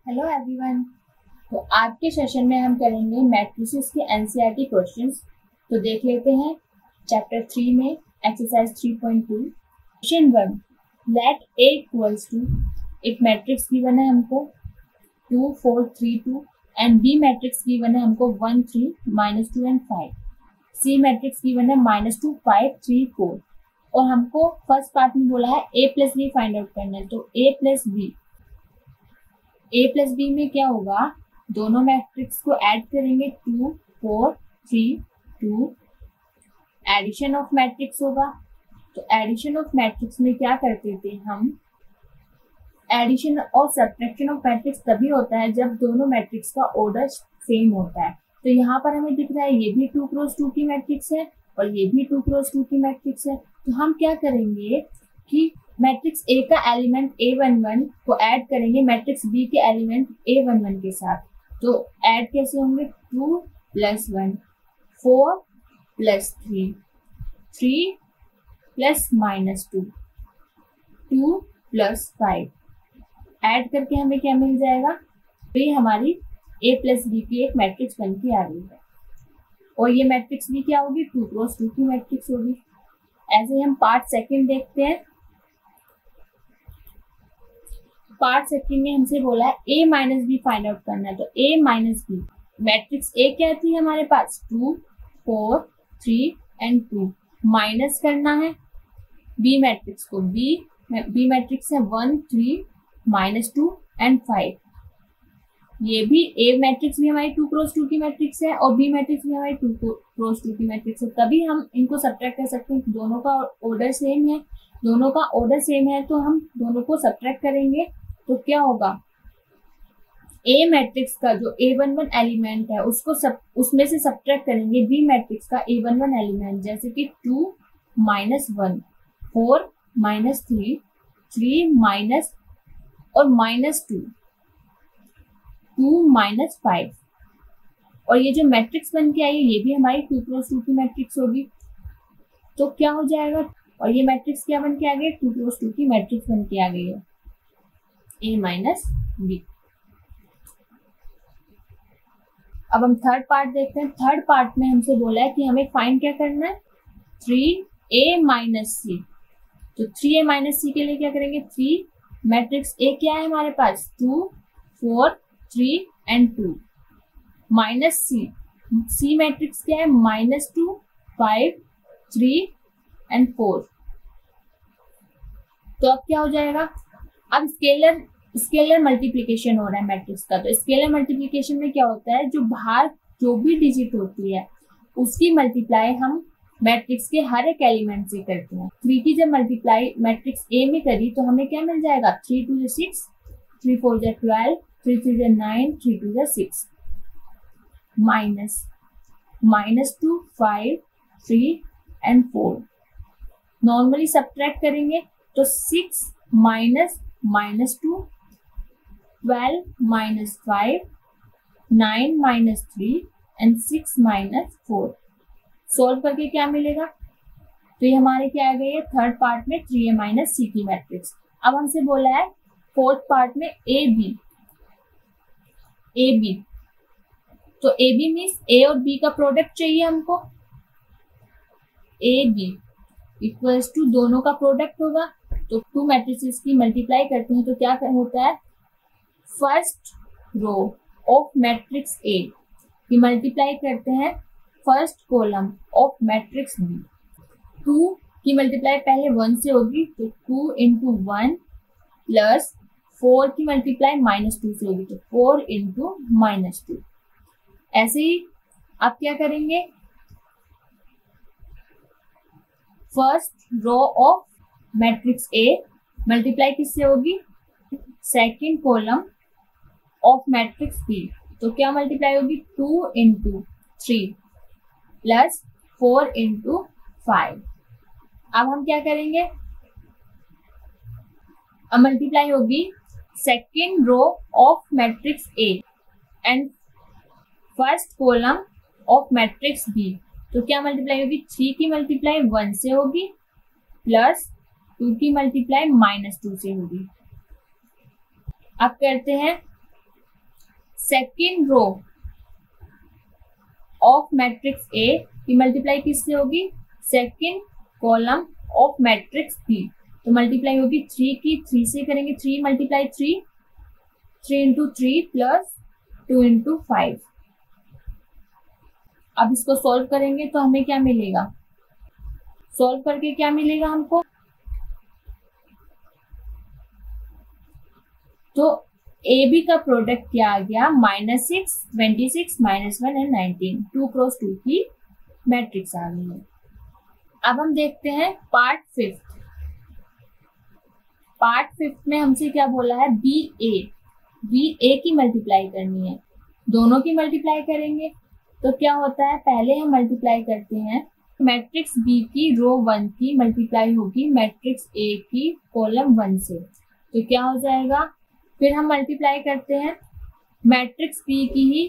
Hello everyone. तो आज के सेशन में हम करेंगे मैट्रिसेस के एनसीईआरटी क्वेश्चंस। तो देख लेते हैं चैप्टर 3 में exercise 3.2 question 1। Let a equals to, एक मैट्रिक्स गिवन है हमको 2 4 3 2 एंड बी मैट्रिक्स गिवन है हमको 1 3 -2 एंड 5। सी मैट्रिक्स गिवन है -2 5 3 4 और हमको फर्स्ट पार्ट में बोला है a plus b find out करना है। तो a प्लस बी में क्या होगा, दोनों मैट्रिक्स को ऐड करेंगे 2 4 3 2, एडिशन ऑफ मैट्रिक्स होगा। तो एडिशन ऑफ मैट्रिक्स में क्या करते थे हम, एडिशन और सब्ट्रैक्शन ऑफ मैट्रिक्स तभी होता है जब दोनों मैट्रिक्स का ऑर्डर सेम होता है। तो यहाँ पर हमें दिख रहा है ये भी 2 क्रॉस 2 की मैट्रिक्स है और ये भी 2 क्रॉस 2 की मैट्रिक्स है। तो हम क्या करेंगे कि मैट्रिक्स ए का एलिमेंट A11 को ऐड करेंगे मैट्रिक्स बी के एलिमेंट A11 के साथ। तो ऐड कैसे होंगे, 2 + 1 4 + 3 3 + -2 2 + 5 ऐड करके हमें क्या मिल जाएगा। तो ये हमारी a प्लस बी की एक मैट्रिक्स बन के आ रही है और ये मैट्रिक्स भी क्या होगी, 2 क्रॉस 2 की मैट्रिक्स होगी। ऐसे ही हम पार्ट सेकंड देखते हैं। पार्ट सेकंड में हमसे बोला है a minus b find out करना है। तो a minus b, matrix a क्या थी हमारे पास, 2 4 3 एंड 2, माइनस करना है b मैट्रिक्स को। b मैट्रिक्स है 1 3 -2 एंड 5। ये भी a मैट्रिक्स भी हमारी 2 क्रॉस 2 की मैट्रिक्स है और b मैट्रिक्स भी हमारी 2 क्रॉस 2 की मैट्रिक्स है। तभी हम इनको सब्ट्रैक्ट कर सकते हैं, दोनों का ऑर्डर सेम है। दोनों का ऑर्डर सेम है तो हम दोनों को सब्ट्रैक्ट करेंगे तो क्या होगा, a मैट्रिक्स का जो A11 एलिमेंट है उसमें से सब्ट्रैक्ट करेंगे b मैट्रिक्स का A11 एलिमेंट, जैसे कि 2 -1 4 -3 3 माइनस और -2 2 -5। और ये जो मैट्रिक्स बन के आई है ये भी हमारी 2 क्रॉस 2 की मैट्रिक्स होगी। तो क्या हो जाएगा, और ये मैट्रिक्स क्या बन के आ गई, 2 क्रॉस 2 की मैट्रिक्स बन के आ गई है a माइनस बी। अब हम थर्ड पार्ट देखते हैं। थर्ड पार्ट में हमसे बोला है कि हमें फाइंड क्या करना है, 3a माइनस सी। तो 3a माइनस सी के लिए क्या करेंगे, 3 मैट्रिक्स a क्या है हमारे पास, 2 4 3 एंड 2 माइनस सी मैट्रिक्स क्या है, -2 5 3 एंड 4। तो अब क्या हो जाएगा, अब स्केलर मल्टीप्लिकेशन हो रहा है मैट्रिक्स का। तो स्केलर मल्टीप्लिकेशन में क्या होता है, जो बाहर जो भी डिजिट होती है उसकी मल्टीप्लाई हम मैट्रिक्स के हर एक एलिमेंट से करते हैं। 3 की जब मल्टीप्लाई मैट्रिक्स ए में करी तो हमें क्या मिल जाएगा, 3 2 6 3 4 12 3 3 9 3 2 6 -2 5 3 एंड 4। नॉर्मली सब्ट्रैक्ट करेंगे तो 6 -2 12 -5 9 -3 एंड 6 -4। सोल्व करके क्या मिलेगा, तो ये हमारे क्या आ गई है थर्ड पार्ट में 3a माइनस सी की मैट्रिक्स। अब हमसे बोला है फोर्थ पार्ट में ए बी। तो ए बी मीन्स ए और बी का प्रोडक्ट चाहिए हमको। ए बी इक्वल्स टू दोनों का प्रोडक्ट होगा। तो 2 मैट्रिसेस की मल्टीप्लाई करते हैं तो क्या होता है, first row of matrix A की मल्टीप्लाई करते हैं first column of matrix B. 2 की मल्टीप्लाई पहले 1 से होगी तो 2 × 1 प्लस 4 की मल्टीप्लाई -2 से होगी तो 4 × -2। ऐसे ही आप क्या करेंगे, first row of matrix A multiply किससे होगी, second column of matrix B. तो क्या मल्टीप्लाई होगी, 2 × 3 प्लस 4 × 5। अब हम क्या करेंगे, अब मल्टीप्लाई होगी second row of matrix A and first column of matrix B. तो क्या मल्टीप्लाई होगी, 3 की मल्टीप्लाई 1 से होगी प्लस 2 की मल्टीप्लाई -2 से होगी। अब करते हैं second row of matrix A की मल्टीप्लाई किससे होगी, second column of matrix B. तो मल्टीप्लाई होगी 3 की, 3 से करेंगे, 3 मल्टीप्लाई 3, 3 इंटू 3 प्लस 2 इंटू 5। अब इसको सॉल्व करेंगे तो हमें क्या मिलेगा, सॉल्व करके क्या मिलेगा हमको, तो ए बी का प्रोडक्ट क्या आ गया, -6, 26, -1 एंड 19, 2 क्रॉस 2 की मैट्रिक्स आ गई है। अब हम देखते हैं पार्ट फिफ्थ। पार्ट फिफ्थ में हमसे क्या बोला है, बी ए की मल्टीप्लाई करनी है, दोनों की मल्टीप्लाई करेंगे। तो क्या होता है, पहले हम मल्टीप्लाई करते हैं, मैट्रिक्स बी की रो 1 की मल्टीप्लाई होगी मैट्रिक्स ए की कॉलम 1 से, तो क्या हो जाएगा, फिर हम मल्टीप्लाई करते हैं मैट्रिक्स बी की ही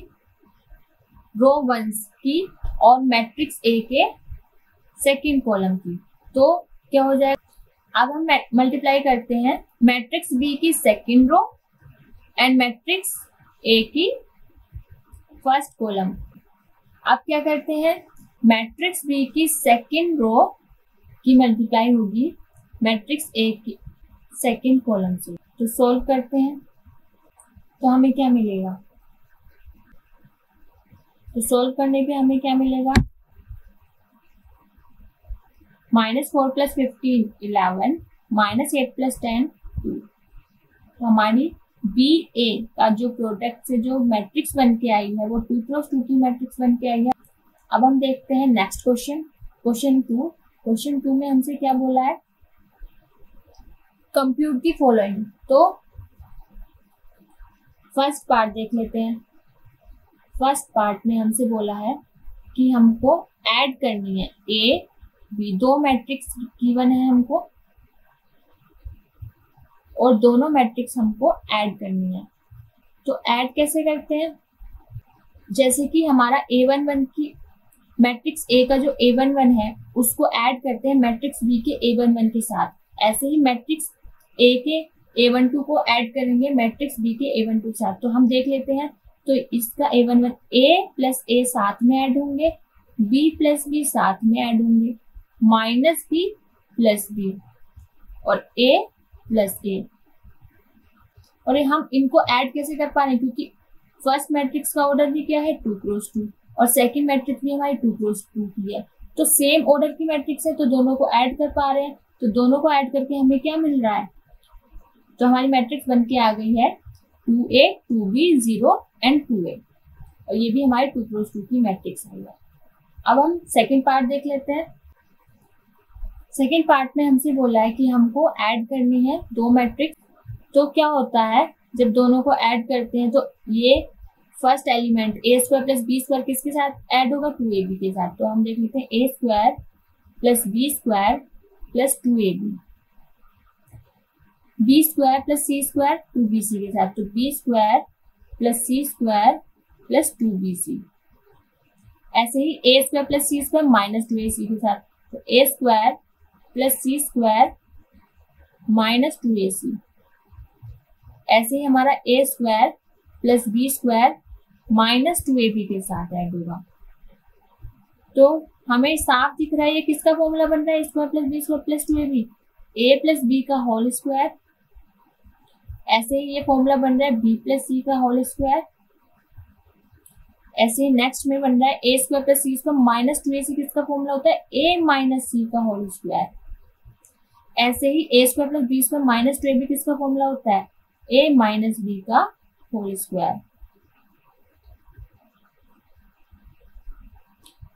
रो 1 की और मैट्रिक्स ए के सेकेंड कॉलम की, तो क्या हो जाएगा, अब हम मल्टीप्लाई करते हैं मैट्रिक्स बी की second row and matrix A की फर्स्ट कॉलम। अब क्या करते हैं, मैट्रिक्स बी की सेकेंड रो की मल्टीप्लाई होगी मैट्रिक्स ए की सेकेंड कॉलम से, तो सोल्व करते हैं तो हमें क्या मिलेगा, तो सोल्व करने पे हमें क्या मिलेगा, -4 + 15 11, -8 + 10 2। तो हमारी बी ए का जो प्रोडक्ट से जो मैट्रिक्स बन के आई है वो 2 क्रॉस 2 की मैट्रिक्स बन के आई है। अब हम देखते हैं नेक्स्ट क्वेश्चन, क्वेश्चन 2 में हमसे क्या बोला है, कंप्यूट दी फॉलोइंग। तो फर्स्ट पार्ट देख लेते हैं। फर्स्ट पार्ट में हमसे बोला है कि हमको ऐड करनी है ए बी, दो मैट्रिक्स गिवन है हमको और दोनों मैट्रिक्स हमको ऐड करनी है। तो ऐड कैसे करते हैं, जैसे कि हमारा A11 की मैट्रिक्स ए का जो A11 है उसको ऐड करते हैं मैट्रिक्स बी के A11 के साथ, ऐसे ही मैट्रिक्स ए के A12 को ऐड करेंगे मैट्रिक्स बी के A12 के साथ। तो हम देख लेते हैं, तो इसका A11 A प्लस ए साथ में ऐड होंगे, बी प्लस बी साथ में ऐड होंगे, माइनस बी प्लस बी और ए प्लस ए। और हम इनको ऐड कैसे कर पा रहे हैं, क्योंकि फर्स्ट मैट्रिक्स का ऑर्डर भी क्या है 2 क्रॉस 2 और सेकंड मैट्रिक्स भी हमारी 2 क्रॉस 2 की है, तो सेम ऑर्डर की मैट्रिक्स है तो दोनों को ऐड कर पा रहे हैं। तो दोनों को ऐड करके हमें क्या मिल रहा है, तो हमारी मैट्रिक्स बन के आ गई है 2a 2b 0 एंड 2a, और ये भी हमारी 2 क्रॉस 2 की मैट्रिक्स आई है। अब हम सेकंड पार्ट देख लेते हैं। सेकंड पार्ट में हमसे बोला है कि हमको ऐड करनी है दो मैट्रिक्स। तो क्या होता है, जब दोनों को ऐड करते हैं तो ये फर्स्ट एलिमेंट a² + b² किसके साथ ऐड होगा, 2ab के साथ। तो हम देख लेते हैं a² + b² + 2ab, b² + c² 2bc के साथ, तो b² + c² + 2bc। ऐसे ही a² + c² -2ac के साथ, तो a² + c² -2ac। ऐसे ही हमारा a² + b² -2ab के साथ ऐड होगा। तो हमें साफ दिख रहा है ये किसका फॉर्मूला बन रहा है, a² + b² + 2ab, a + b का होल स्क्वायर। ऐसे ही ये फॉर्मूला बन रहा है b + c का होल स्क्वायर। ऐसे ही नेक्स्ट में बन रहा है a² + c² -2ac किसका फॉर्मूला होता है, a - c का होल स्क्वायर। ऐसे ही a² + b² -2ab किसका फॉर्मूला होता है, a - b का होल स्क्वायर।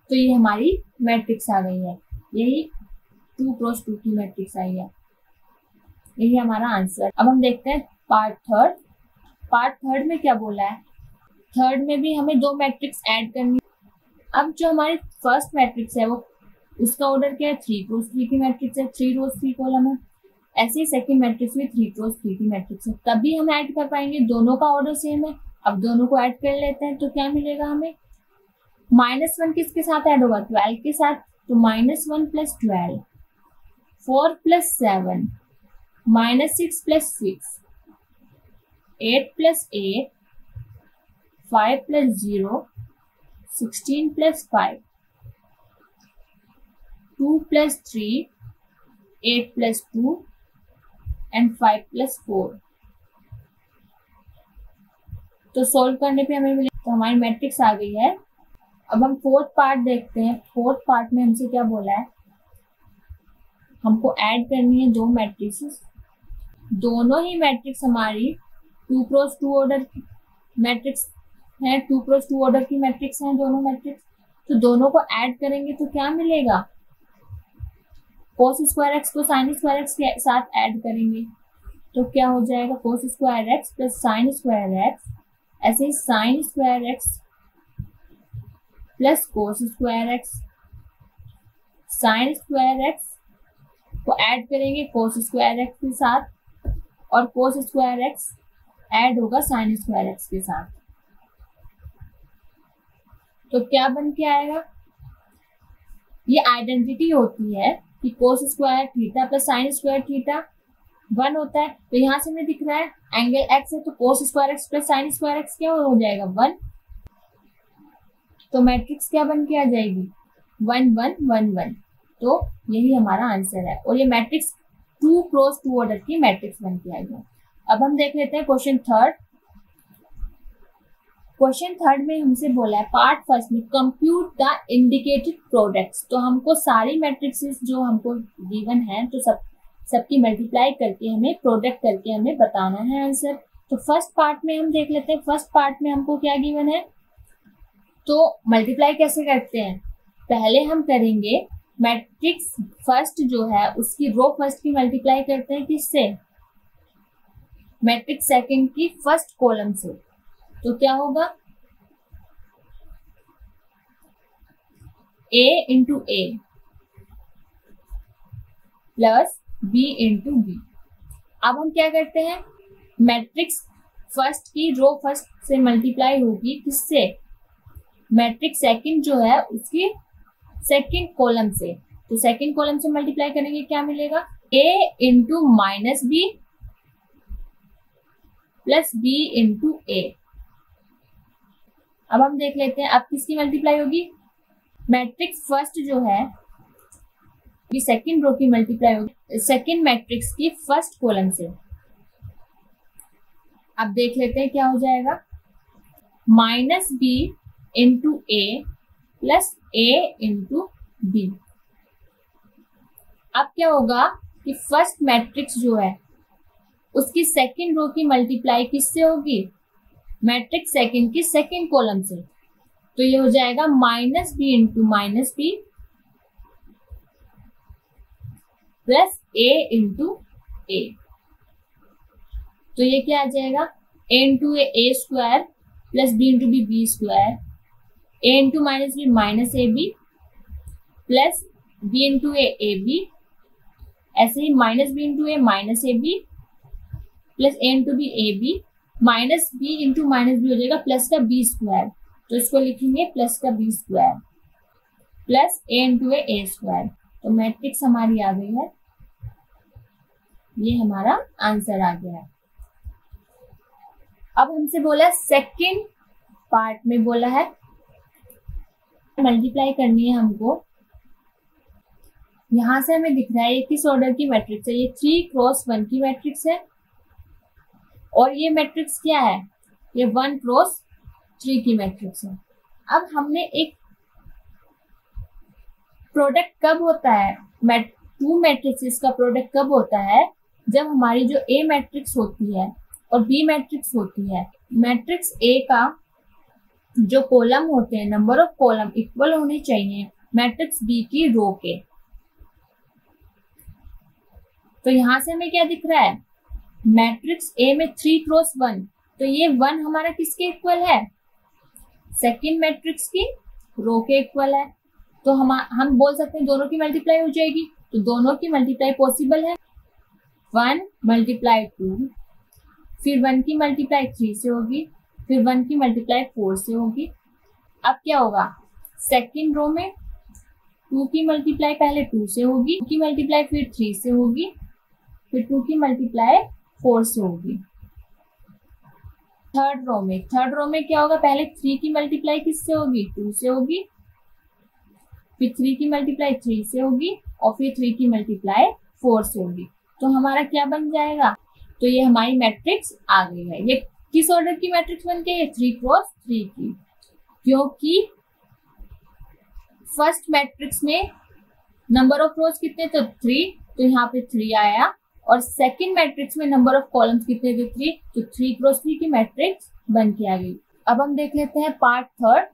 तो ये हमारी मैट्रिक्स आ गई है, यही 2 क्रॉस 2 की मैट्रिक्स आई है, यही हमारा आंसर। अब हम देखते हैं पार्ट थर्ड। पार्ट थर्ड में क्या बोला है, थर्ड में भी हमें दो मैट्रिक्स ऐड करनी है। अब जो हमारी फर्स्ट मैट्रिक्स है वो उसका ऑर्डर क्या है, 3 क्रॉस 3 की मैट्रिक्स है, 3 रोज 3 कॉलम है। ऐसे ही सेकंड मैट्रिक्स भी 3 क्रॉस 3 की मैट्रिक्स है, तभी हम ऐड कर पाएंगे, दोनों का ऑर्डर सेम है। अब दोनों को ऐड कर लेते हैं तो क्या मिलेगा हमें, -1 किसके साथ ऐड होगा, 12 के साथ, तो -1 + 12, 4 + 7, -6 + 6, 8 + 8, 5 plus 0 16 plus 5 2 plus 3 8 plus 2 and 5 plus 4। तो सोल्व करने पे हमें मिले, तो हमारी मैट्रिक्स आ गई है। अब हम फोर्थ पार्ट देखते हैं। फोर्थ पार्ट में हमसे क्या बोला है, हमको ऐड करनी है दो मैट्रिक्स। दोनों ही मैट्रिक्स हमारी 2x2 ऑर्डर की मैट्रिक्स है, 2x2 ऑर्डर की मैट्रिक्स हैं दोनों मैट्रिक्स। तो दोनों को ऐड करेंगे तो क्या मिलेगा, cos स्क्वायर एक्स को sin स्क्वायर एक्स के साथ ऐड करेंगे तो क्या हो जाएगा, cos square x plus sin square x. ऐसे ही sin square x plus cos square x. sin square x को ऐड करेंगे cos स्क्वायर एक्स के साथ और cos स्क्वायर एक्स ऐड होगा sin स्क्वायर एक्स के साथ। तो क्या बन के आएगा, ये आइडेंटिटी होती है कि cos square theta plus sin square theta 1 होता है। तो यहाँ से हमें दिख रहा है एंगल x है, तो cos square x plus sin square x क्या हो जाएगा 1। तो मैट्रिक्स क्या बन के आ जाएगी 1 1 1 1। तो यही हमारा आंसर है और ये मैट्रिक्स 2x2 ऑर्डर की मैट्रिक्स बन के आएगी। अब हम देख लेते हैं क्वेश्चन थर्ड। क्वेश्चन थर्ड में हमसे बोला है पार्ट फर्स्ट में कंप्यूट द इंडिकेटेड प्रोडक्ट्स। तो हमको सारी मैट्रिक्सेस जो हमको गिवन है तो सबकी मल्टीप्लाई करके हमें प्रोडक्ट करके हमें बताना है आंसर। तो फर्स्ट पार्ट में हम देख लेते हैं। फर्स्ट पार्ट में हमको क्या गिवन है, तो मल्टीप्लाई कैसे करते हैं, पहले हम करेंगे मैट्रिक्स फर्स्ट जो है उसकी रो फर्स्ट की मल्टीप्लाई करते हैं किससे, मैट्रिक्स सेकंड की फर्स्ट कॉलम से। तो क्या होगा A into A plus B into B. अब हम क्या करते हैं, मैट्रिक्स फर्स्ट की रो फर्स्ट से मल्टीप्लाई होगी किससे, मैट्रिक्स सेकंड जो है उसकी सेकंड कॉलम से। तो सेकंड कॉलम से मल्टीप्लाई करेंगे क्या मिलेगा, A into minus B plus B into A. अब हम देख लेते हैं अब किसकी मल्टीप्लाई होगी, मैट्रिक्स फर्स्ट जो है ये सेकंड रो की मल्टीप्लाई होगी सेकंड मैट्रिक्स की फर्स्ट कॉलम से। अब देख लेते हैं क्या हो जाएगा, minus B into A plus A into B. अब क्या होगा कि फर्स्ट मैट्रिक्स जो है उसकी सेकंड रो की मल्टीप्लाई किससे होगी, मैट्रिक्स सेकंड की सेकंड कॉलम से। तो ये हो जाएगा minus B into minus B plus A into A. तो ये क्या आ जाएगा, A into A square plus B into B square, A into minus B minus A B plus B into A B. ऐसे ही minus B into A minus A B plus A into B A B minus B into minus B हो जाएगा plus का B square. तो इसको लिखेंगे plus का B square plus A into A square. तो मैट्रिक्स हमारी आ गई है, ये हमारा आंसर आ गया है। अब हमसे बोला सेकंड पार्ट में बोला है मल्टीप्लाई करनी है हमको। यहां से हमें दिख रहा है ये किस ऑर्डर की मैट्रिक्स है, ये 3x1 की मैट्रिक्स है और ये मैट्रिक्स क्या है, ये 1x3 की मैट्रिक्स है। अब हमने एक प्रोडक्ट कब होता है, टू मैट्रिक्स का प्रोडक्ट कब होता है, जब हमारी जो ए मैट्रिक्स होती है और बी मैट्रिक्स होती है। मैट्रिक्स ए का जो कॉलम होते हैं नंबर ऑफ कॉलम इक्वल होने चाहिए मैट्रिक्स बी की रो के। तो यहां से हमें क्या दिख रहा है, मैट्रिक्स ए में 3x1, तो ये 1 हमारा किसके इक्वल है, सेकंड मैट्रिक्स की रो के इक्वल है। तो हम बोल सकते हैं दोनों की मल्टीप्लाई हो जाएगी। तो दोनों की मल्टीप्लाई पॉसिबल है, 1 मल्टीप्लाई 2, फिर 1 की मल्टीप्लाई 3 से होगी, फिर 1 की मल्टीप्लाई 4 से होगी। अब क्या होगा, सेकंड रो में 2 की मल्टीप्लाई पहले 2 से होगी, 2 की मल्टीप्लाई फिर 3 से होगी, फिर 2 की मल्टीप्लाई 4 से होगी। थर्ड रो में क्या होगा, पहले 3 की मल्टीप्लाई किससे होगी, 2 से होगी, फिर 3 की मल्टीप्लाई 3 से होगी और फिर 3 की मल्टीप्लाई 4 से होगी। तो हमारा क्या बन जाएगा, तो ये हमारी मैट्रिक्स आ गई है। ये किस ऑर्डर की मैट्रिक्स बन गई है, 3 क्रॉस 3 की, क्योंकि फर्स्ट मैट्रिक्स में नंबर ऑफ रोज कितने थे, 3, तो यहाँ पे 3 आया, और सेकंड मैट्रिक्स में नंबर ऑफ कॉलम्स कितने थे, 3, तो 3 क्रॉस 3 की मैट्रिक्स बन के आ गई। अब हम देख लेते हैं पार्ट थर्ड।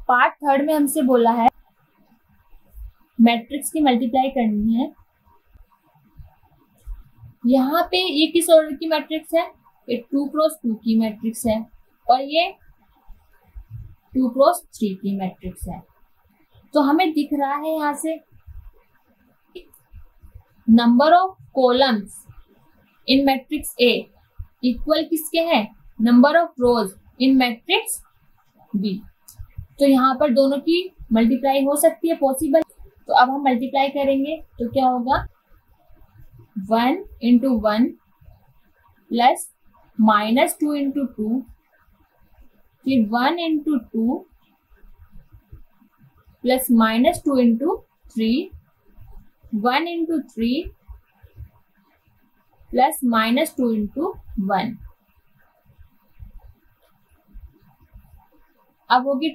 पार्ट थर्ड में हमसे बोला है मैट्रिक्स की मल्टीप्लाई करनी है। यहाँ पे ये किस ऑर्डर की मैट्रिक्स है, ये 2 क्रॉस 2 की मैट्रिक्स है और ये 2 क्रॉस 3 की मैट्रिक्स है। तो हमें दिख रहा है यहाँ से number of columns in matrix A equal किसके हैं, number of rows in matrix B. तो यहाँ पर दोनों की मल्टीप्लाई हो सकती है, पॉसिबल। तो अब हम मल्टीप्लाई करेंगे तो क्या होगा, 1 इंटू 1 प्लस -2 इंटू 2, फिर 1 into 2 plus -2 into 3, 1 into 3 plus -2 into 1। अब होगी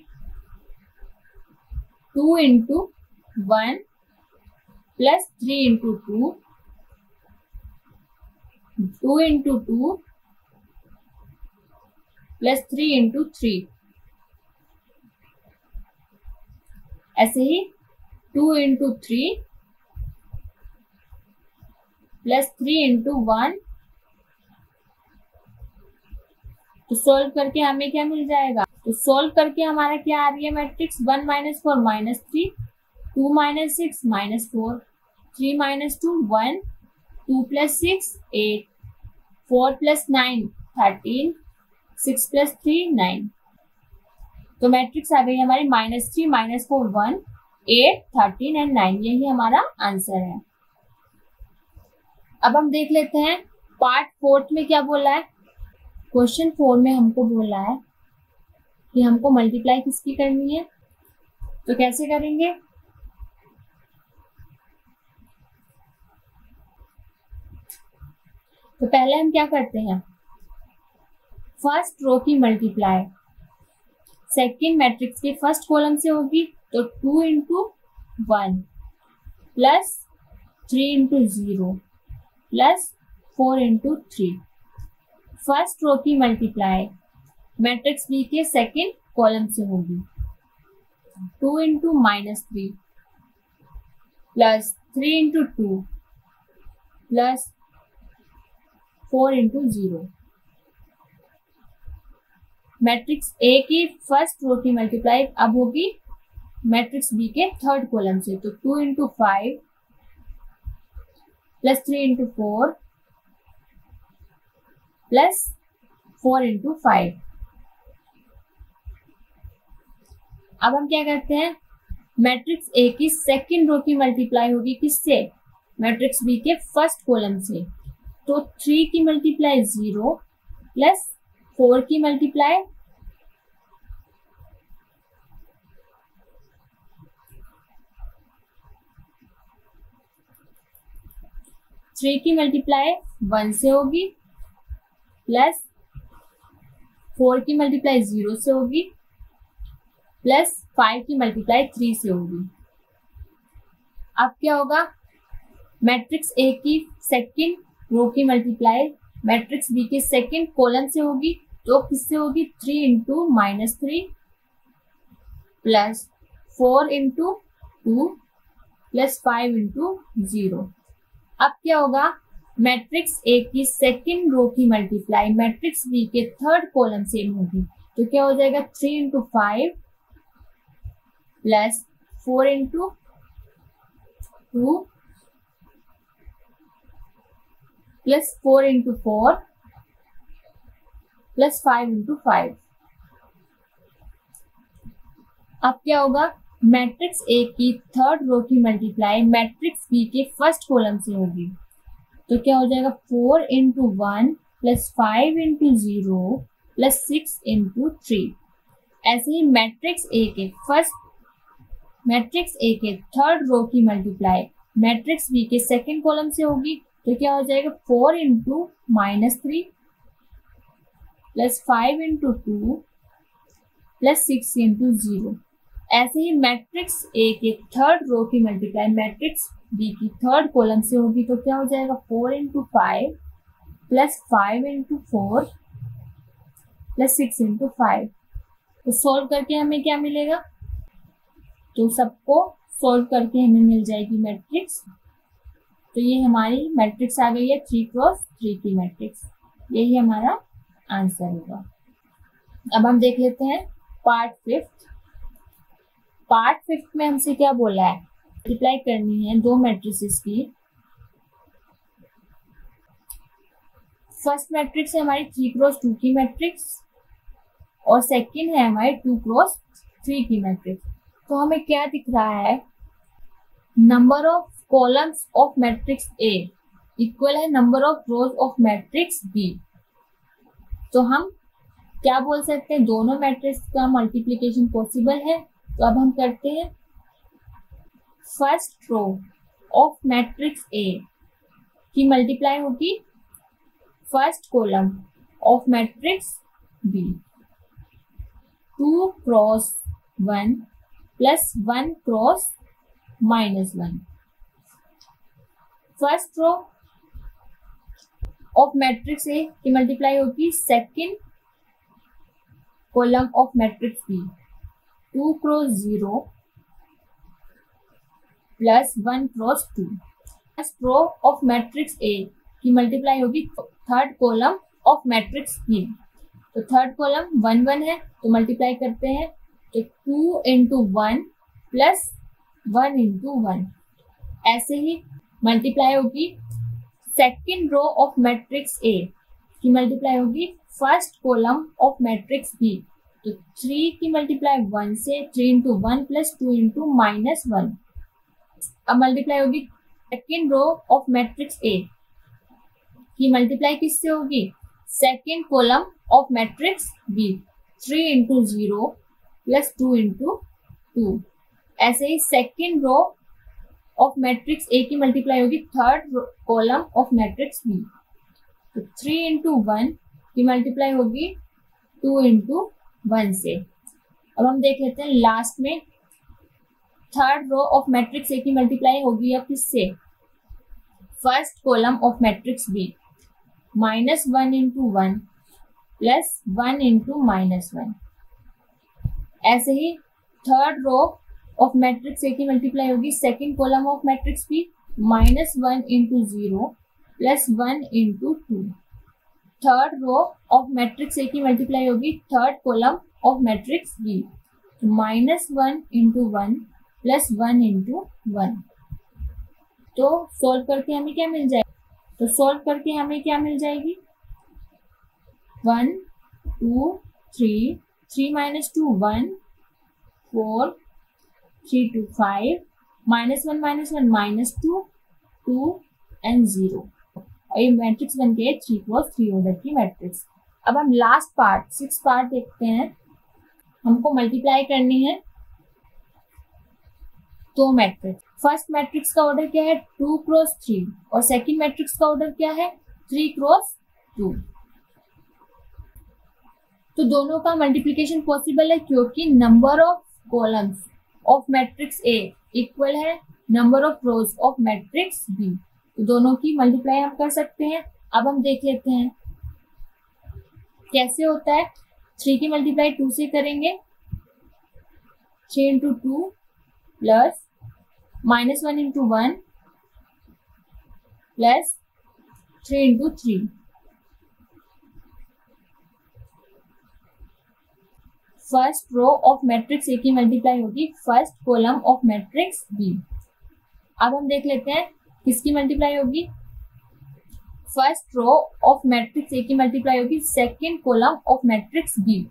2 into 1 plus 3 into 2, 2 into 2 plus 3 into 3, ऐसे ही 2 इंटू 3 प्लस 3 इंटू 1। तो सोल्व करके हमें क्या मिल जाएगा, तो सोल्व करके हमारा क्या आ रही है मैट्रिक्स, 1 - 4 -3, 2 - 6 -4, 3 - 2 1, 2 + 6 8, 4 + 9 13, 6 + 3 9। तो मैट्रिक्स आ गई हमारी -3 -4 1 8 13 एंड 9। यही हमारा आंसर है। अब हम देख लेते हैं पार्ट फोर्थ में क्या बोला है। क्वेश्चन 4 में हमको बोला है कि हमको मल्टीप्लाई किसकी करनी है, तो कैसे करेंगे, तो पहले हम क्या करते हैं, फर्स्ट रो की मल्टीप्लाई सेकेंड मैट्रिक्स के फर्स्ट कॉलम से होगी, तो 2 into 1 plus 3 into 0 plus 4 into 3। First row की मल्टीप्लाई मैट्रिक्स बी के सेकेंड कॉलम से होगी, 2 into -3 plus 3 into 2 plus 4 into 0। Matrix A की फर्स्ट रो की मल्टीप्लाई अब होगी मैट्रिक्स बी के थर्ड कॉलम से, तो 2 into 5 plus 3 into 4 plus 4 into 5। अब हम क्या करते हैं, मैट्रिक्स ए की सेकेंड रो की मल्टीप्लाई होगी किससे, मैट्रिक्स बी के फर्स्ट कॉलम से, तो 3 की मल्टीप्लाई 0 प्लस 4 की मल्टीप्लाई 3 की मल्टीप्लाई 1 से होगी प्लस 4 की मल्टीप्लाई 0 से होगी प्लस 5 की मल्टीप्लाई 3 से होगी। अब क्या होगा, मैट्रिक्स ए की सेकेंड रो की मल्टीप्लाई मैट्रिक्स बी के सेकेंड कॉलम से होगी, तो किससे होगी, 3 into -3 plus 4 into 2 plus 5 into 0। अब क्या होगा, मैट्रिक्स ए की सेकेंड रो की मल्टीप्लाई मैट्रिक्स बी के थर्ड कॉलम से होगी, तो क्या हो जाएगा, 3 into 5 plus 4 into 2 plus 4 into 4 plus 5 into 5। अब क्या होगा, मैट्रिक्स ए की थर्ड रो की मल्टीप्लाई मैट्रिक्स बी के फर्स्ट कॉलम से होगी, तो क्या हो जाएगा, 4 into 1 plus 5 into 0 plus 6 into 3। ऐसे ही मैट्रिक्स ए के थर्ड रो की मल्टीप्लाई मैट्रिक्स बी के सेकेंड कॉलम से होगी, तो क्या हो जाएगा 4 into -3 plus 5 into 2 plus 6 into 0। ऐसे ही मैट्रिक्स ए के थर्ड रो की मल्टीप्लाई मैट्रिक्स बी की थर्ड कॉलम से होगी, तो क्या हो जाएगा 4 into 5 plus 5 into 4 plus 6 into 5। तो सोल्व करके हमें क्या मिलेगा, तो सबको सोल्व करके हमें मिल जाएगी मैट्रिक्स। तो ये हमारी मैट्रिक्स आ गई है 3x3 की मैट्रिक्स। यही हमारा आंसर होगा। अब हम देख लेते हैं पार्ट फिफ्थ में हमसे क्या बोला है, मल्टीप्लाई करनी है दो मैट्रिसेस की। फर्स्ट मैट्रिक्स है हमारी 3x2 की मैट्रिक्स और सेकंड है हमारी 2x3 की मैट्रिक्स। तो हमें क्या दिख रहा है, number of columns of matrix A equal है number of rows of matrix B. तो हम क्या बोल सकते हैं, दोनों मैट्रिक्स का मल्टीप्लिकेशन पॉसिबल है। तो अब हम करते हैं, first row of matrix A की मल्टीप्लाई होगी first column of matrix B. 2 cross 1 plus 1 cross -1। First row of matrix A की मल्टीप्लाई होगी second column of matrix B. 2 cross 0 plus 1 cross 2। First row of matrix A की multiply होगी third column of matrix B. तो third column 1 1 है, तो multiply करते हैं, तो 2 इंटू 1 प्लस 1 इंटू 1। ऐसे ही मल्टीप्लाई होगी second row of matrix A की मल्टीप्लाई होगी first column of matrix B. तो 3 की मल्टीप्लाई 1 से, 3 इंटू 1 प्लस 2 इंटू -1। अब मल्टीप्लाई होगी second row of matrix A की मल्टीप्लाई किससे होगी, second column of matrix B. 3 into 0 plus 2 into 2। ऐसे ही second row of matrix A की मल्टीप्लाई होगी third column of matrix B. तो 3 इंटू 1 की मल्टीप्लाई होगी 2 इंटू 1 से। अब हम देख लेते हैं लास्ट में third row of matrix A की मल्टीप्लाई होगी अब किससे, first column of matrix B. -1 into 1 plus 1 into -1। ऐसे ही third row of matrix A की मल्टीप्लाई होगी second column of matrix B. -1 into 0 plus 1 into 2। Third row of matrix A की multiply होगी third column of matrix B. -1 into 1 plus 1 into 1। तो solve करके हमें क्या मिल जाएगा, तो सोल्व करके हमें क्या मिल जाएगी, 1 2 3 3 - 2 1 4 3 2 5 -1 -1 -2 2 एंड 0। और ये मैट्रिक्स बन गए 3x3 ऑर्डर की मैट्रिक्स। अब हम लास्ट पार्ट 6 पार्ट देखते हैं। हमको मल्टीप्लाई करनी है दो मैट्रिक्स। फर्स्ट मैट्रिक्स का ऑर्डर क्या है 2x3 और सेकंड मैट्रिक्स का ऑर्डर क्या है 3x2। तो दोनों का मल्टीप्लिकेशन पॉसिबल है क्योंकि number of columns of matrix A equal है number of rows of matrix B. तो दोनों की मल्टीप्लाई हम कर सकते हैं। अब हम देख लेते हैं कैसे होता है। 3 की मल्टीप्लाई 2 से करेंगे, 3 into 2 plus -1 into 1 plus 3 into 3। First row of matrix A की मल्टीप्लाई होगी first column of matrix B. अब हम देख लेते हैं किसकी मल्टीप्लाई होगी, first row of matrix A की मल्टीप्लाई होगी second column of matrix B.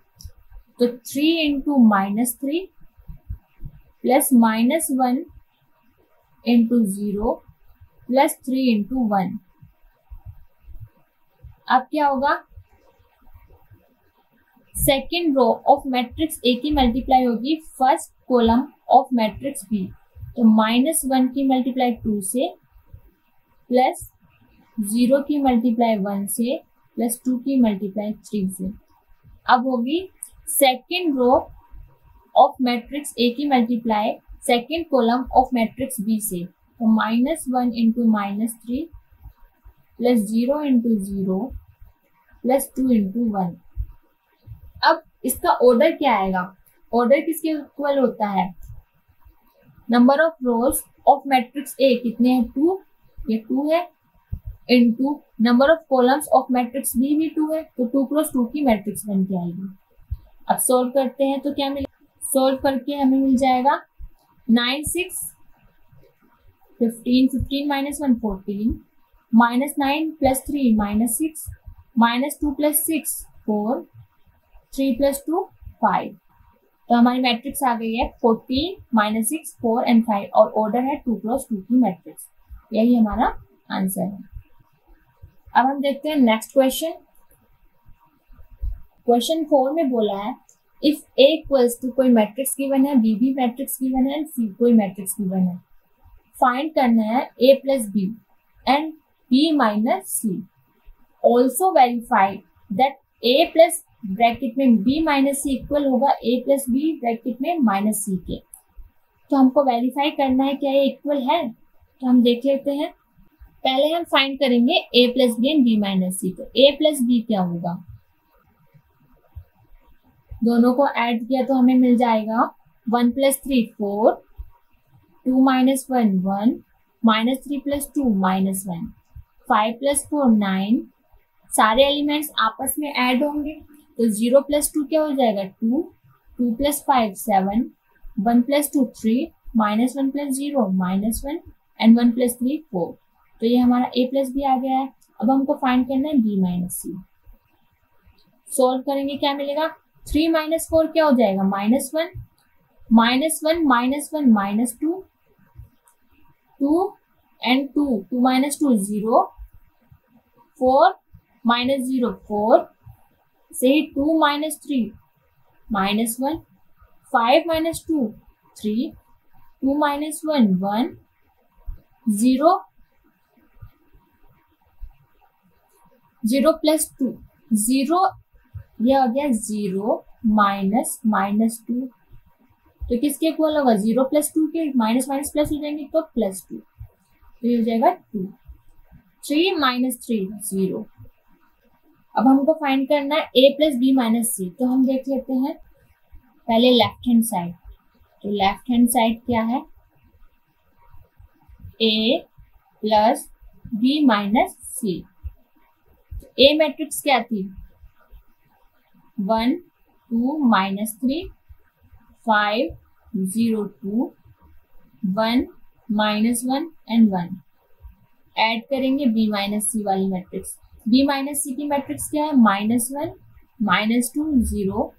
तो 3 into -3 plus -1 into 0 plus 3 into 1। अब क्या होगा, second row of matrix A की मल्टीप्लाई होगी first column of matrix B, तो -1 की मल्टीप्लाई 2 से, प्लस 0 की मल्टीप्लाई 1 से, प्लस 2 की मल्टीप्लाई 3 से। अब होगी second row of matrix A की multiply second column of matrix B से, तो -1 into -3 plus 0 into 0 plus 2 into 1। अब इसका ऑर्डर क्या आएगा, ऑर्डर किसके इक्वल होता है, number of rows of matrix A कितने हैं 2, ये 2 है, into number of columns of matrix B भी 2 है, तो 2 क्रॉस 2 की मैट्रिक्स बन के आएगी। अब सोल्व करते हैं तो क्या मिलेगा, सोल्व करके हमें मिल जाएगा 9 6 15, 15 माइनस 1 14, -9 प्लस 3 -6, -2 प्लस 6 4, 3 प्लस 2 5। तो हमारी मैट्रिक्स आ गई है 14 -6 4 एंड 5 और ऑर्डर है 2 क्रॉस 2 की मैट्रिक्स। यही हमारा आंसर है। अब हम देखते हैं नेक्स्ट क्वेश्चन। क्वेश्चन 4 में बोला है इफ A इक्वल्स टू कोई मैट्रिक्स गिवन है, B भी मैट्रिक्स गिवन है, C कोई मैट्रिक्स गिवन है, फाइंड करना है A plus B and B minus C। Also verify that A plus bracket में B माइनस C इक्वल होगा A प्लस B ब्रैकेट में माइनस C के। तो हमको वेरीफाई करना है क्या ये इक्वल है, तो हम देख लेते हैं। पहले हम फाइंड करेंगे A plus B and B minus C। तो A प्लस B क्या होगा, दोनों को ऐड किया तो हमें मिल जाएगा 1 प्लस 3 4, 2 माइनस 1 1, -3 प्लस 2 -1, 5 प्लस 4 9। सारे एलिमेंट्स आपस में ऐड होंगे तो 0 प्लस 2 क्या हो जाएगा 2, 2 plus 5 7, 1 plus 2 3, -1 plus 0 -1 and 1 plus 3 4। तो ये हमारा A प्लस B आ गया है। अब हमको फाइंड करना है B माइनस C। सोल्व करेंगे क्या मिलेगा, 3 माइनस 4 क्या हो जाएगा -1, -1 -1 -2, 2 एंड 2 2 माइनस 2 0, 4 माइनस 0 4, से ही 2 माइनस 3 -1, 5 माइनस 2 3, 2 माइनस 1 1, 0 0 प्लस 2 0, यह हो गया 0 माइनस -2। तो किसके इक्वल होगा, 0 प्लस 2 के, माइनस माइनस प्लस हो जाएंगे तो +2, तो ये हो जाएगा 2। 3 माइनस 3 0। अब हमको फाइंड करना है A plus B minus C। तो हम देख लेते हैं पहले लेफ्ट हैंड साइड। तो लेफ्ट हैंड साइड क्या है, A plus B minus C। A matrix क्या थी, 1 2 -3 5 0 2 1 -1 एंड 1। ऐड करेंगे B माइनस C वाली मैट्रिक्स। B माइनस C की मैट्रिक्स क्या है, -1 -2 0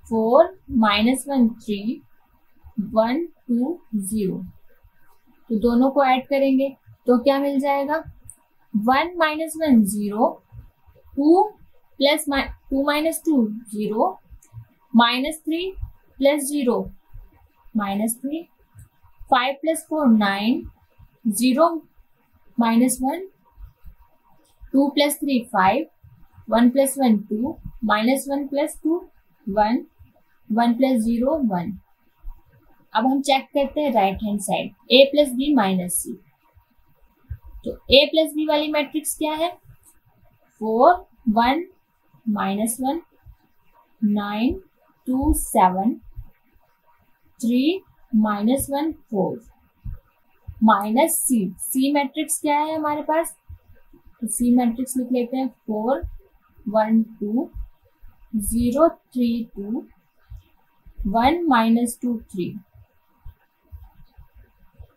4 -1 3 1 2 0। तो दोनों को ऐड करेंगे तो क्या मिल जाएगा, 1 -1 0, 2 plus 2 minus 2 0, -3 plus 0 -3, 5 plus 4 9, 0 -1, 2 plus 3 5, 1 plus 1 2, -1 plus 2 1, 1 plus 0 1। अब हम चेक करते हैं right hand side, A plus B minus C। तो A प्लस B वाली मैट्रिक्स क्या है, 4 1 -1 9 2 7 3 -1 4 माइनस C मैट्रिक्स क्या है हमारे पास, तो C मैट्रिक्स लिख लेते हैं 4 1 2 0 3 2 1 -2 3।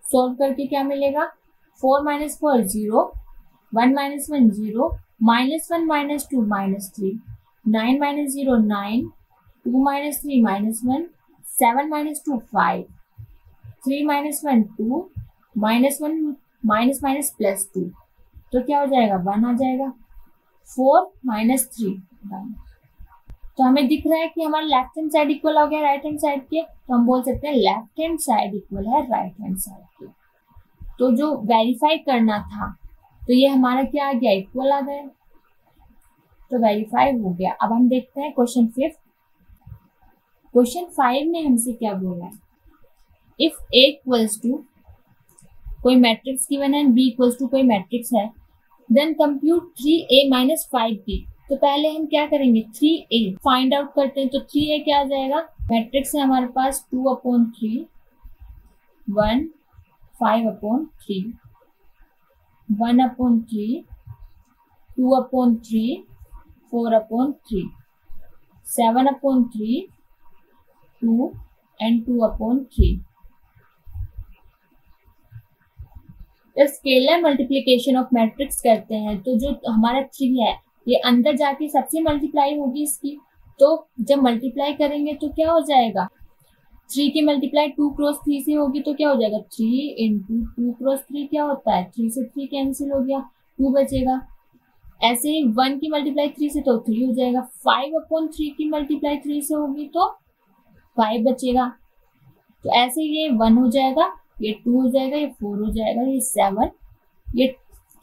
सोल्व करके क्या मिलेगा, 4 - 4 0, 1 - 1 0, -1 -2 -3, 9 - 0 9, 2 - 3 -1, 7 - 2 5, 3 - 1 2, -1 -+ 2। तो क्या हो जाएगा, 1 आ जाएगा। 4 माइनस 3 1। तो हमें दिख रहा है कि हमारा लेफ्ट हैंड साइड इक्वल हो गया राइट हैंड साइड के, तो हम बोल सकते हैं लेफ्ट हैंड साइड इक्वल है राइट हैंड साइड के। तो जो वेरीफाई करना था तो ये हमारा क्या आ गया, इक्वल आ गया, तो वेरीफाई हो गया। अब हम देखते हैं क्वेश्चन 5। क्वेश्चन 5 में हमसे क्या बोला है, इफ A इक्वल्स टू कोई मैट्रिक्स गिवन है, B इक्वल्स टू कोई मैट्रिक्स है, then compute 3A minus 5B। तो पहले हम क्या करेंगे, 3A फाइंड आउट करते हैं। तो 3A क्या आ जाएगा, मैट्रिक्स है हमारे पास 2/3 1 5/3 1/3 2/3 4/3 7/3 2 and 2/3। तो स्केलर मल्टीप्लिकेशन ऑफ मैट्रिक्स करते हैं, तो जो हमारा 3 है ये अंदर जाके सबसे मल्टीप्लाई होगी इसकी। तो जब मल्टीप्लाई करेंगे तो क्या हो जाएगा, 3 की मल्टीप्लाई 2 क्रॉस 3 से होगी, तो क्या हो जाएगा 3 इंटू 2 क्रॉस 3 क्या होता है, 3 से 3 कैंसिल हो गया, 2 बचेगा। ऐसे ही 1 की मल्टीप्लाई 3 से तो 3 हो जाएगा, 5/3 की मल्टीप्लाई 3 से होगी तो 5 बचेगा। तो ऐसे ये 1 हो जाएगा, ये 2 हो जाएगा, ये 4 हो जाएगा, ये 7, ये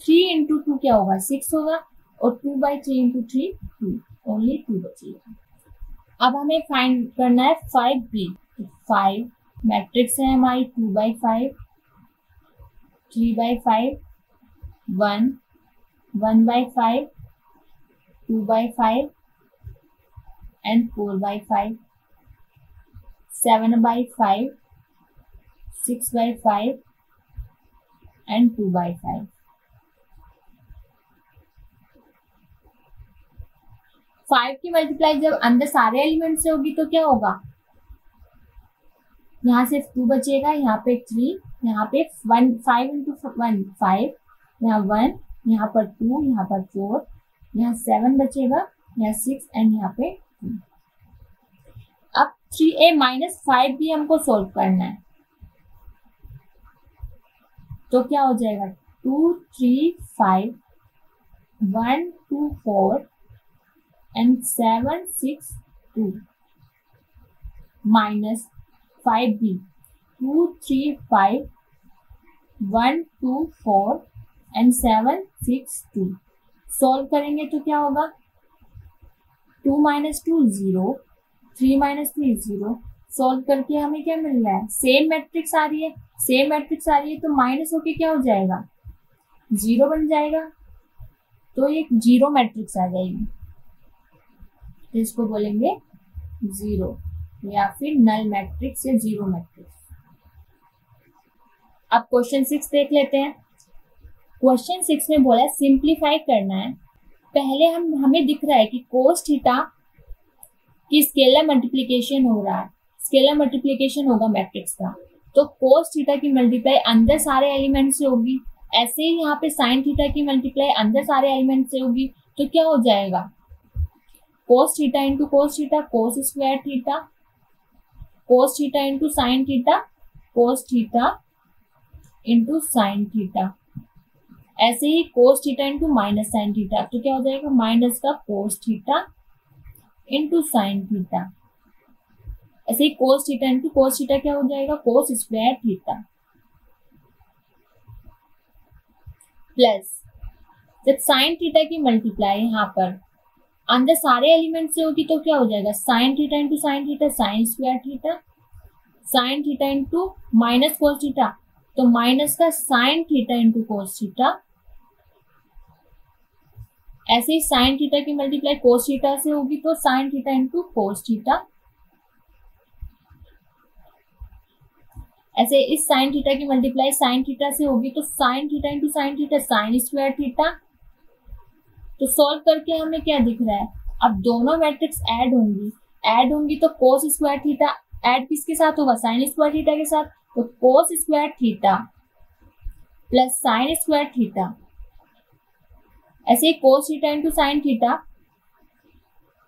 3 इंटू 2 क्या होगा 6 होगा, और 2/3 इंटू 3 2, ओनली 2 बचेगा। अब हमें फाइंड करना है 5B। 5 मैट्रिक्स है हमारी 2/5 3/5 1 1/5 2/5 and 4/5 7/5 6/5 and 2/5। 5 की मल्टीप्लाई जब अंदर सारे एलिमेंट से होगी तो क्या होगा, यहाँ से 2 बचेगा, यहाँ पे 3, यहाँ पे 1 5 इंटू 1 5, यहाँ 1, यहाँ पर 2, यहाँ पर 4, यहाँ 7 बचेगा, यहाँ 6 एंड यहाँ पे 2। अब 3A माइनस 5B हमको सोल्व करना है, तो क्या हो जाएगा 2 3 5 1 2 4 and 7 6 2 minus 5B 2 3 5 1 2 4 and 7 6 2। Solve करेंगे तो क्या होगा, 2 माइनस 2 0 3 माइनस 3 0। सॉल्व करके हमें क्या मिल रहा है, सेम मैट्रिक्स आ रही है, सेम मैट्रिक्स आ रही है, तो माइनस होके क्या हो जाएगा 0 बन जाएगा, तो एक 0 मैट्रिक्स आ जाएगी, तो इसको बोलेंगे 0 या फिर नल मैट्रिक्स या 0 मैट्रिक्स। अब क्वेश्चन 6 देख लेते हैं। क्वेश्चन 6 में बोला सिंप्लीफाई करना है। पहले हमें दिख रहा है कि कोस थीटा की स्केलर मल्टीप्लिकेशन हो रहा है, स्केलर मल्टीप्लिकेशन होगा मैट्रिक्स का, तो कोस थीटा की मल्टीप्लाई अंदर सारे एलिमेंट से होगी। ऐसे ही यहाँ पे साइन थीटा की मल्टीप्लाई अंदर सारे एलिमेंट से होगी, तो क्या हो जाएगा cos theta into cos theta cos square theta, cos theta into sine theta cos theta into sine theta. ऐसे ही cos theta into minus sine theta, तो क्या हो जाएगा माइनस का cos theta into sine theta. ऐसे ही cos theta into cos theta क्या हो जाएगा कोस स्क्वायर थीटा, प्लस जब साइन थीटा की मल्टीप्लाई यहाँ पर अंदर सारे एलिमेंट से होगी तो क्या हो जाएगा sign theta into sine theta sine square theta, sign theta into minus cos theta, तो माइनस का sign theta into cos theta. ऐसे ही साइन थीटा की मल्टीप्लाई कोस थीटा से होगी तो sign theta into cos theta. ऐसे इस साइन थीटा की मल्टीप्लाई साइन थीटा से होगी तो sign theta into sine theta sine square theta. तो सॉल्व करके हमें क्या दिख रहा है, अब दोनों मैट्रिक्स ऐड होंगी तो कोस स्क्वायर थीटा ऐड किसके साथ होगा साइन स्क्वायर थीटा के साथ, तो cos square theta plus sine square theta. ऐसे ही cos theta into sine theta,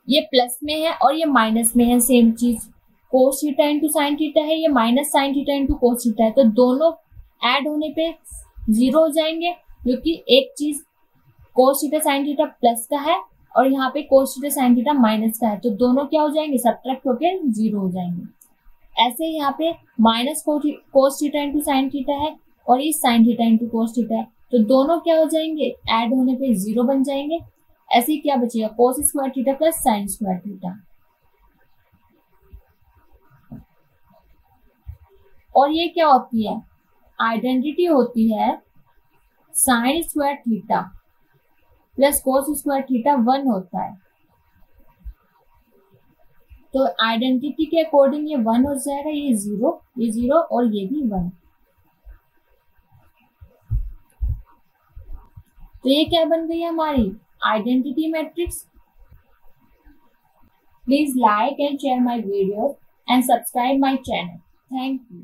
ये प्लस में है और ये माइनस में है, सेम चीज cos theta into sine theta है, ये minus sine theta into cos theta है, तो दोनों ऐड होने पे 0 हो जाएंगे, क्योंकि एक चीज cos theta sine theta plus का है और यहाँ पे cos theta sine theta minus का है, तो दोनों क्या हो जाएंगे, सब्ट्रैक्ट होकर 0 हो जाएंगे। ऐसे यहाँ पे minus cos theta into sine theta है और इस sign theta into cos theta है, तो दोनों क्या हो जाएंगे, ऐड होने पे 0 बन जाएंगे। ऐसे क्या बचेगा, कोस square theta plus sine square theta. और ये क्या होती है, आइडेंटिटी होती है sign square theta plus cos square theta 1 होता है, तो आइडेंटिटी के अकॉर्डिंग ये 1 हो जाएगा, ये 0 और ये भी 1। तो ये क्या बन गई हमारी identity matrix. Please like and share my video and subscribe my channel. Thank you.